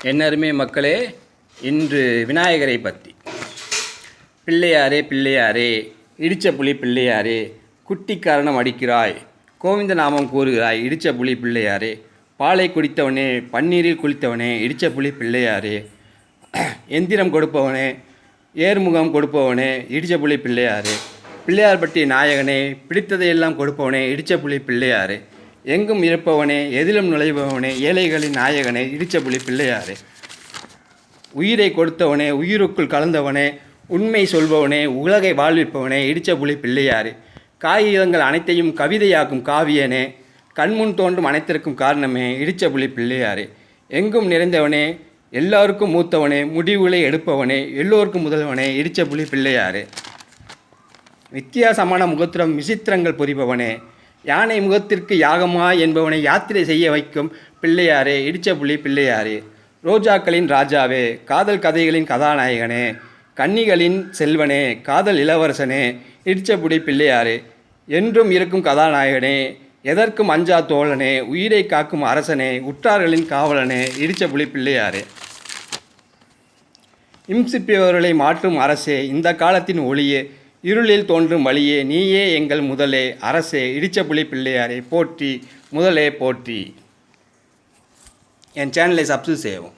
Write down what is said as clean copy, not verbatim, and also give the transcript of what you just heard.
என்னருமே மக்களே, இன்று விநாயகரை பற்றி. பிள்ளையாரே பிள்ளையாரே, இடித்த புலி பிள்ளையாரே, குட்டிக்காரணம் அடிக்கிறாய், கோவிந்த நாமம் கூறுகிறாய், இடித்த புலி பிள்ளையாரே, பாலை குடித்தவனே, பன்னீரில் குளித்தவனே, இடித்த புலி பிள்ளையாரே, எந்திரம் கொடுப்பவனே, ஏர்முகம் கொடுப்பவனே, இடித்த புலி பிள்ளையாரே, பிள்ளையார் பட்டி நாயகனே, பிடித்ததையெல்லாம் கொடுப்பவனே, இடித்த புலி பிள்ளையாரே, எங்கும் இருப்பவனே, எதிலும் நுழைபவனே, ஏழைகளின் நாயகனே, இடித்த புலி பிள்ளையாரே, உயிரை கொடுத்தவனே, உயிருக்குள் கலந்தவனே, உண்மை சொல்பவனே, உலகை வாழ்விப்பவனே, இடித்த புலி பிள்ளையாரே, காகிதங்கள் அனைத்தையும் கவிதையாக்கும் காவியனே, கண்முன் தோன்றும் அனைத்திற்கும் காரணமே, இடித்த புலி பிள்ளையாரே, எங்கும் நிறைந்தவனே, எல்லாருக்கும் மூத்தவனே, முடிவுகளை எடுப்பவனே, எல்லோருக்கும் முதல்வனே, இடித்த புலி பிள்ளையாரே, வித்தியாசமான முகத்திரம் விசித்திரங்கள் புரிபவனே, யானை முகத்திற்கு யாகமா என்பவனை யாத்திரை செய்ய வைக்கும் பிள்ளையாரே, இடித்த புலி பிள்ளையாரே, ரோஜாக்களின் ராஜாவே, காதல் கதைகளின் கதாநாயகனே, கன்னிகளின் செல்வனே, காதல் இளவரசனே, இடித்த புலி பிள்ளையாரே, என்றும் இருக்கும் கதாநாயகனே, எதற்கும் அஞ்சா தோழனே, உயிரை காக்கும் அரசனே, உற்றார்களின் காவலனே, இடித்த புலி பிள்ளையாரே, இம்சிப்பவர்களை மாற்றும் அரசே, இந்த காலத்தின் ஒளியே, இருளில் தோன்றும் வழியே, நீயே எங்கள் முதலே, அரசே, இடித்த புலி பிள்ளையாரே போற்றி, முதலே போற்றி. என் சேனலை சப்ஸ்கிரைப் செய்யவும்.